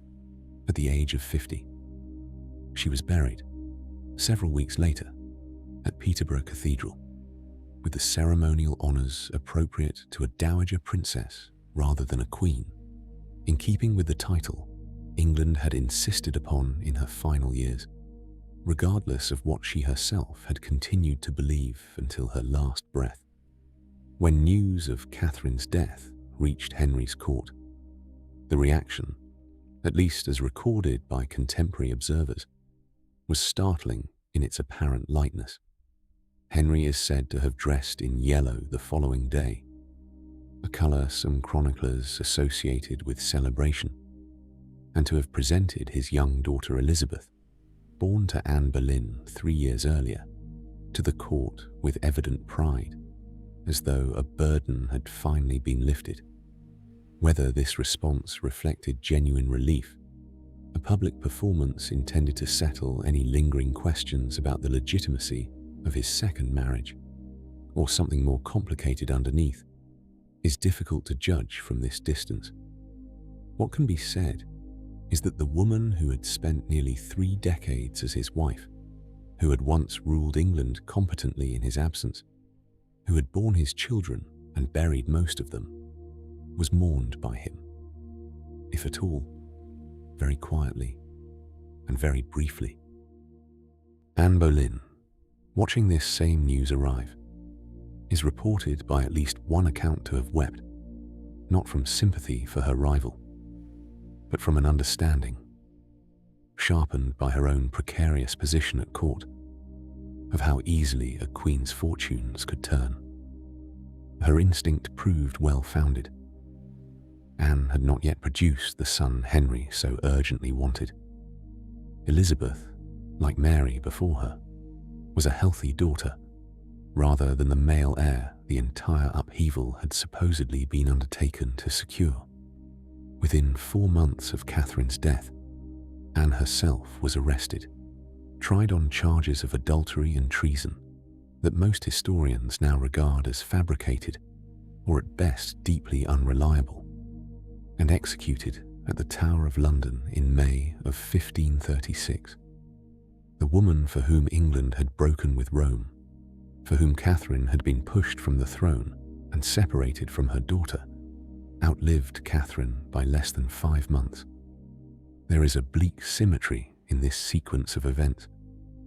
at the age of 50. She was buried several weeks later at Peterborough Cathedral, with the ceremonial honours appropriate to a dowager princess rather than a queen, in keeping with the title England had insisted upon in her final years, regardless of what she herself had continued to believe until her last breath. When news of Catherine's death reached Henry's court, the reaction, at least as recorded by contemporary observers, was startling in its apparent lightness. Henry is said to have dressed in yellow the following day, a colour some chroniclers associated with celebration, and to have presented his young daughter Elizabeth, born to Anne Boleyn 3 years earlier, to the court with evident pride, as though a burden had finally been lifted. Whether this response reflected genuine relief, a public performance intended to settle any lingering questions about the legitimacy of his second marriage, or something more complicated underneath, is difficult to judge from this distance. What can be said is that the woman who had spent nearly 3 decades as his wife, who had once ruled England competently in his absence, who had borne his children and buried most of them, was mourned by him, if at all, very quietly and very briefly. Anne Boleyn, watching this same news arrive, is reported by at least one account to have wept, not from sympathy for her rival, but from an understanding, sharpened by her own precarious position at court, of how easily a queen's fortunes could turn. Her instinct proved well-founded. Anne had not yet produced the son Henry so urgently wanted. Elizabeth, like Mary before her, was a healthy daughter, rather than the male heir the entire upheaval had supposedly been undertaken to secure. Within 4 months of Catherine's death, Anne herself was arrested, tried on charges of adultery and treason that most historians now regard as fabricated or at best deeply unreliable, and executed at the Tower of London in May of 1536. The woman for whom England had broken with Rome, for whom Catherine had been pushed from the throne and separated from her daughter, outlived Catherine by less than 5 months. There is a bleak symmetry in this sequence of events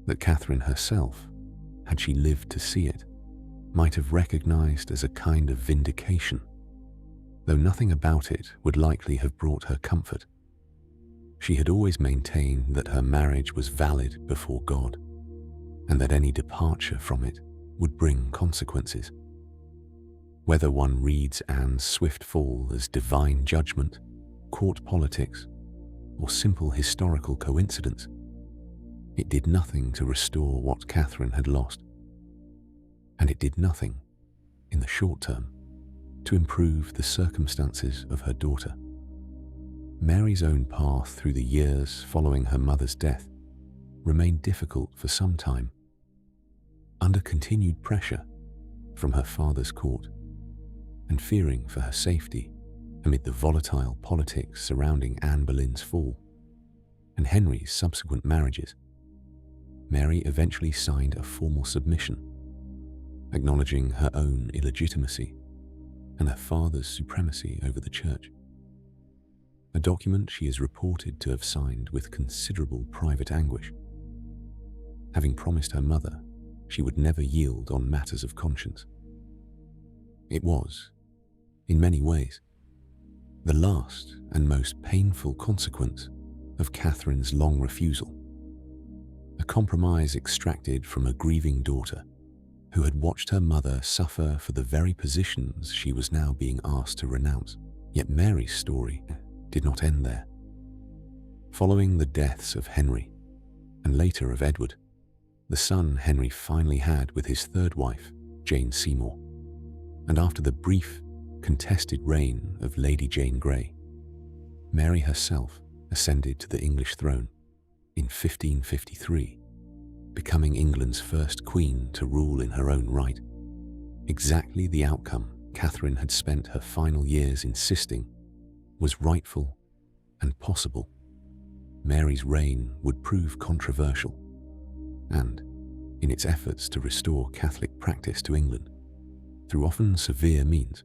that Catherine herself, had she lived to see it, might have recognized as a kind of vindication, though nothing about it would likely have brought her comfort. She had always maintained that her marriage was valid before God, and that any departure from it would bring consequences. Whether one reads Anne's swift fall as divine judgment, court politics, or simple historical coincidence, it did nothing to restore what Catherine had lost, and it did nothing, in the short term, to improve the circumstances of her daughter. Mary's own path through the years following her mother's death remained difficult for some time. Under continued pressure from her father's court, and fearing for her safety amid the volatile politics surrounding Anne Boleyn's fall and Henry's subsequent marriages, Mary eventually signed a formal submission, acknowledging her own illegitimacy and her father's supremacy over the church. A document she is reported to have signed with considerable private anguish, having promised her mother she would never yield on matters of conscience. It was, in many ways, the last and most painful consequence of Catherine's long refusal, a compromise extracted from a grieving daughter who had watched her mother suffer for the very positions she was now being asked to renounce. Yet Mary's story did not end there. Following the deaths of Henry, and later of Edward, the son Henry finally had with his third wife, Jane Seymour, and after the brief, contested reign of Lady Jane Grey, Mary herself ascended to the English throne in 1553, becoming England's first queen to rule in her own right, exactly the outcome Catherine had spent her final years insisting was rightful and possible. Mary's reign would prove controversial, and, in its efforts to restore Catholic practice to England, through often severe means,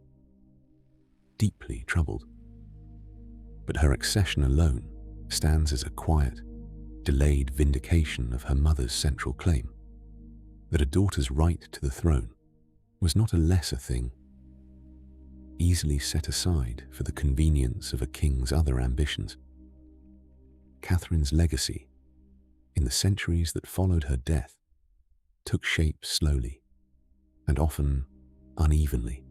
deeply troubled. But her accession alone stands as a quiet, delayed vindication of her mother's central claim, that a daughter's right to the throne was not a lesser thing easily set aside for the convenience of a king's other ambitions. Catherine's legacy, in the centuries that followed her death, took shape slowly and often unevenly,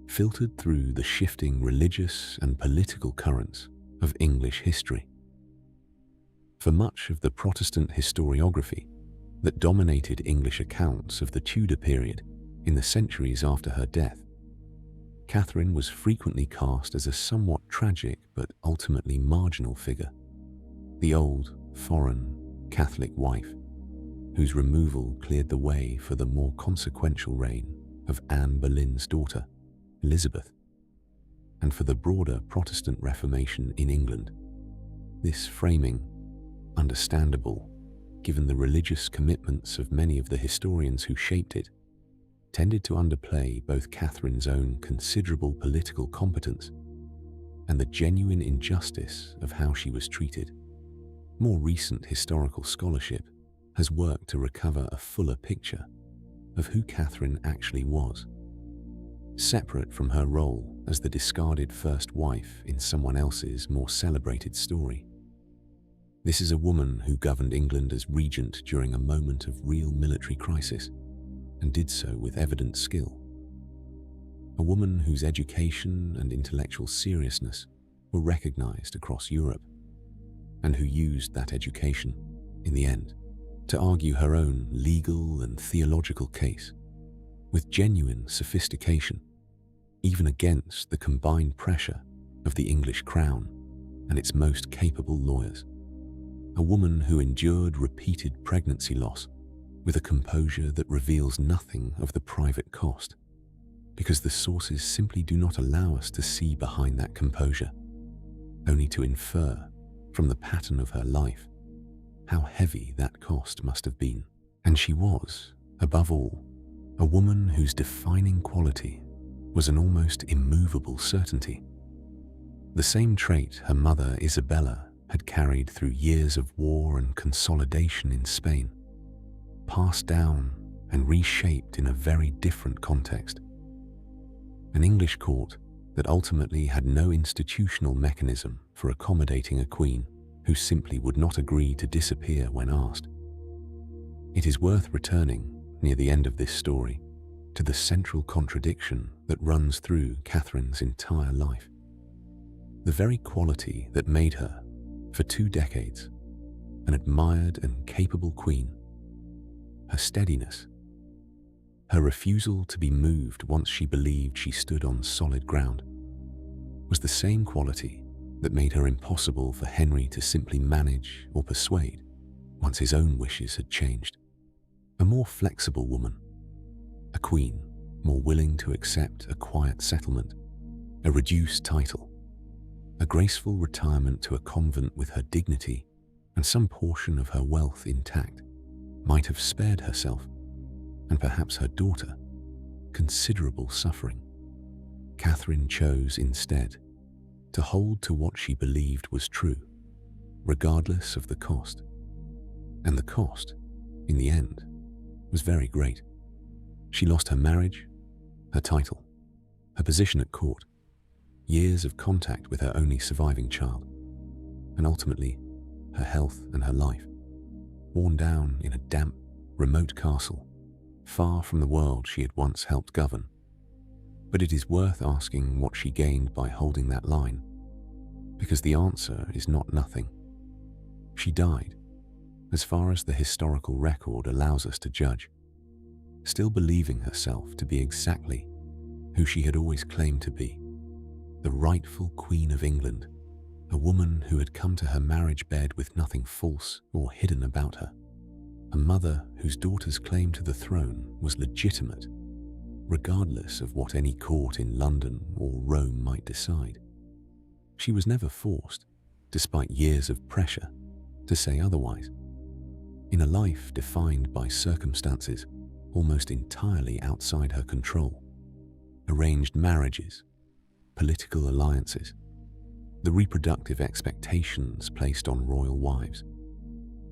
filtered through the shifting religious and political currents of English history. For much of the Protestant historiography that dominated English accounts of the Tudor period in the centuries after her death, Catherine was frequently cast as a somewhat tragic but ultimately marginal figure, the old, foreign, Catholic wife, whose removal cleared the way for the more consequential reign of Anne Boleyn's daughter, Elizabeth, and for the broader Protestant Reformation in England. This framing, understandable given the religious commitments of many of the historians who shaped it, tended to underplay both Catherine's own considerable political competence and the genuine injustice of how she was treated. More recent historical scholarship has worked to recover a fuller picture of who Catherine actually was, separate from her role as the discarded first wife in someone else's more celebrated story. This is a woman who governed England as regent during a moment of real military crisis, and did so with evident skill. A woman whose education and intellectual seriousness were recognized across Europe, and who used that education, in the end, to argue her own legal and theological case with genuine sophistication, even against the combined pressure of the English crown and its most capable lawyers. A woman who endured repeated pregnancy loss with a composure that reveals nothing of the private cost, because the sources simply do not allow us to see behind that composure, only to infer from the pattern of her life how heavy that cost must have been. And she was, above all, a woman whose defining quality was an almost immovable certainty. The same trait her mother Isabella had carried through years of war and consolidation in Spain, passed down and reshaped in a very different context. An English court that ultimately had no institutional mechanism for accommodating a queen who simply would not agree to disappear when asked. It is worth returning, near the end of this story, to the central contradiction that runs through Catherine's entire life. The very quality that made her, for 2 decades, an admired and capable queen, her steadiness, her refusal to be moved once she believed she stood on solid ground, was the same quality that made her impossible for Henry to simply manage or persuade once his own wishes had changed. A more flexible woman, a queen more willing to accept a quiet settlement, a reduced title, a graceful retirement to a convent with her dignity and some portion of her wealth intact, might have spared herself, and perhaps her daughter, considerable suffering. Catherine chose instead to hold to what she believed was true, regardless of the cost. And the cost, in the end, was very great. She lost her marriage, her title, her position at court, years of contact with her only surviving child, and ultimately her health and her life, worn down in a damp, remote castle, far from the world she had once helped govern. But it is worth asking what she gained by holding that line, because the answer is not nothing. She died, as far as the historical record allows us to judge, still believing herself to be exactly who she had always claimed to be, the rightful Queen of England, a woman who had come to her marriage bed with nothing false or hidden about her, a mother whose daughter's claim to the throne was legitimate, regardless of what any court in London or Rome might decide. She was never forced, despite years of pressure, to say otherwise. In a life defined by circumstances almost entirely outside her control, arranged marriages, political alliances, the reproductive expectations placed on royal wives,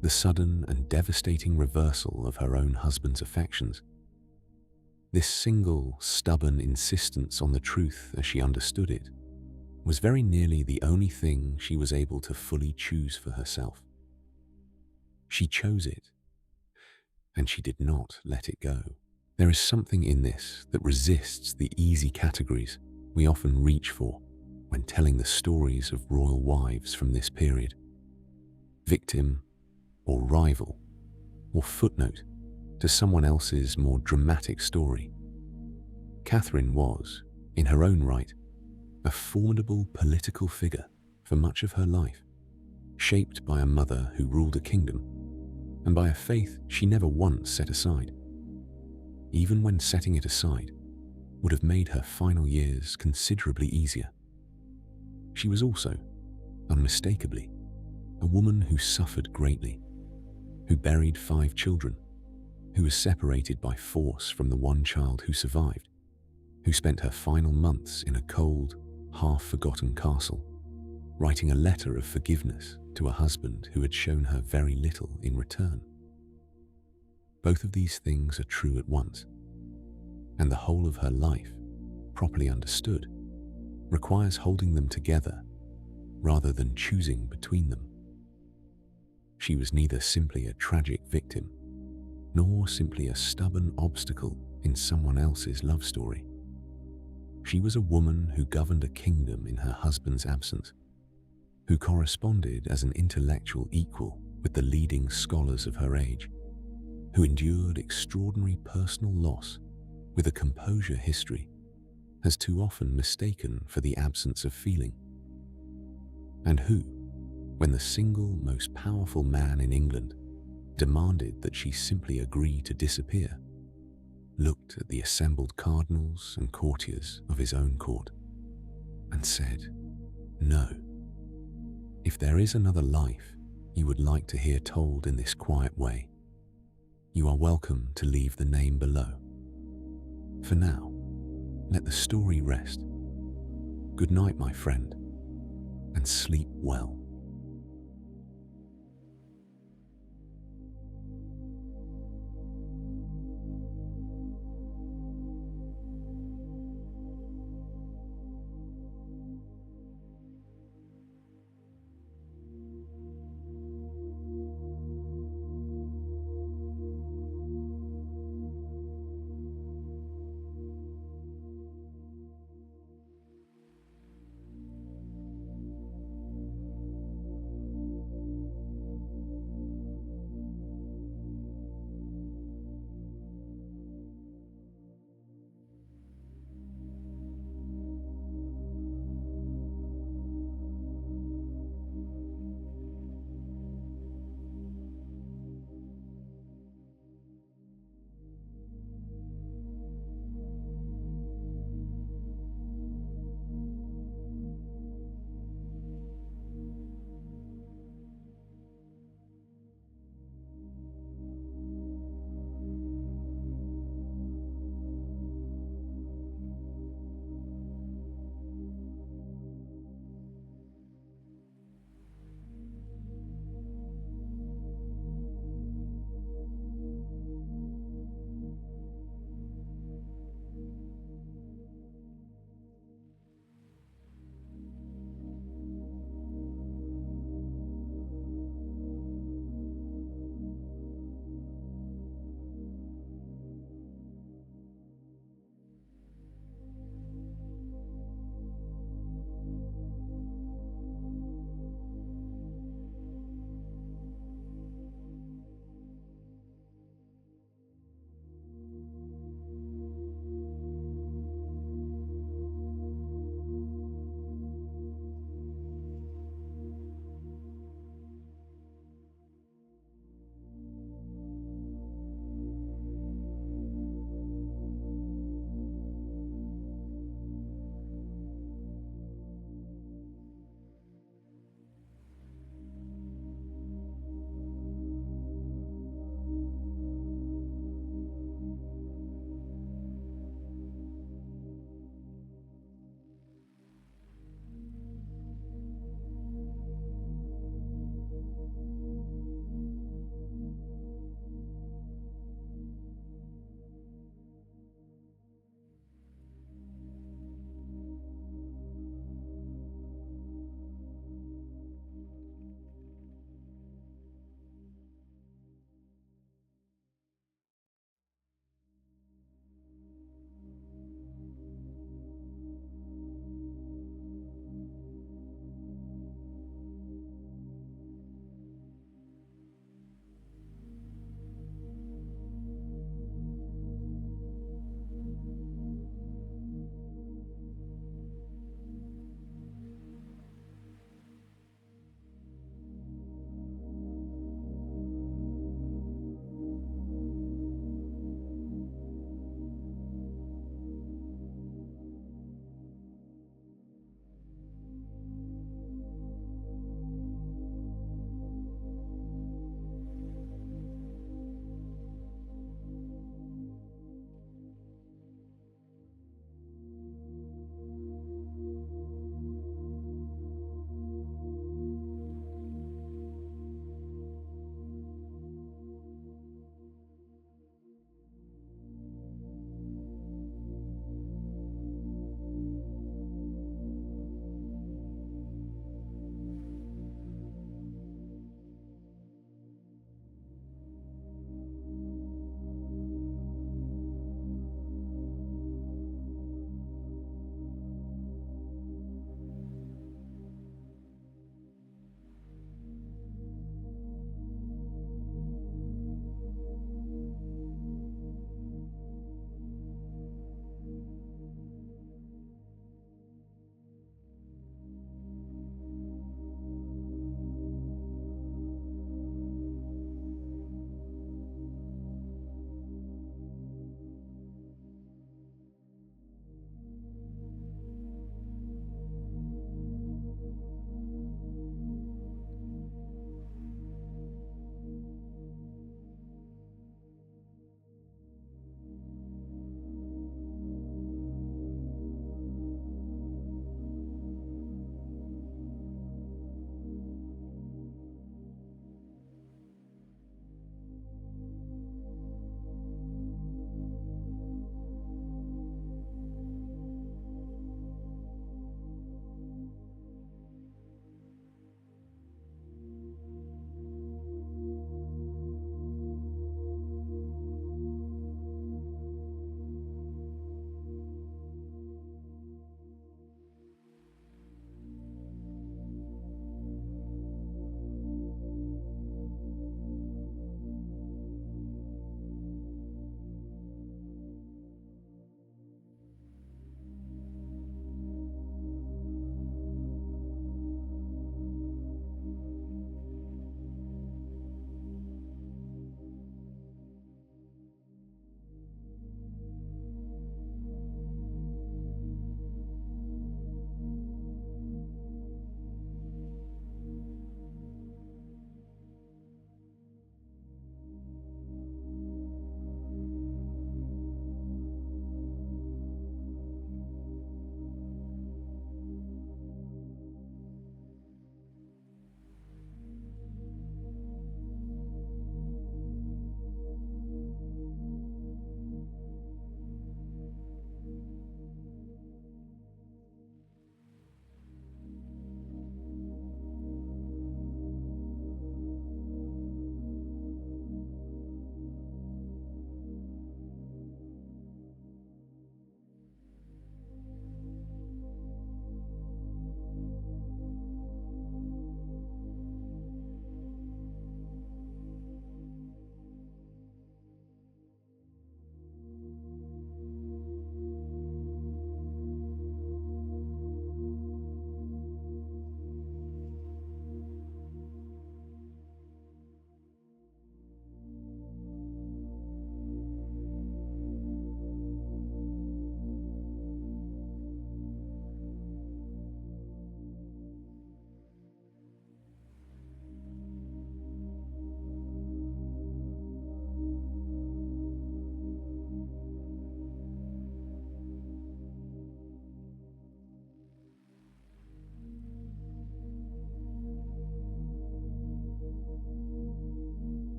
the sudden and devastating reversal of her own husband's affections, This single, stubborn insistence on the truth as she understood it was very nearly the only thing she was able to fully choose for herself. She chose it, and she did not let it go. There is something in this that resists the easy categories we often reach for when telling the stories of royal wives from this period. Victim, or rival, or footnote to someone else's more dramatic story. Catherine was, in her own right, a formidable political figure for much of her life, shaped by a mother who ruled a kingdom, and by a faith she never once set aside. Even when setting it aside would have made her final years considerably easier. She was also, unmistakably, a woman who suffered greatly, who buried 5 children, who was separated by force from the one child who survived, who spent her final months in a cold, half-forgotten castle, writing a letter of forgiveness to a husband who had shown her very little in return. Both of these things are true at once, and the whole of her life, properly understood, requires holding them together rather than choosing between them. She was neither simply a tragic victim, nor simply a stubborn obstacle in someone else's love story. She was a woman who governed a kingdom in her husband's absence, who corresponded as an intellectual equal with the leading scholars of her age, who endured extraordinary personal loss with a composure history has too often mistaken for the absence of feeling, and who, when the single most powerful man in England demanded that she simply agree to disappear, looked at the assembled cardinals and courtiers of his own court and said, "No. If there is another life you would like to hear told in this quiet way, you are welcome to leave the name below. For now, let the story rest. Good night, my friend, and sleep well."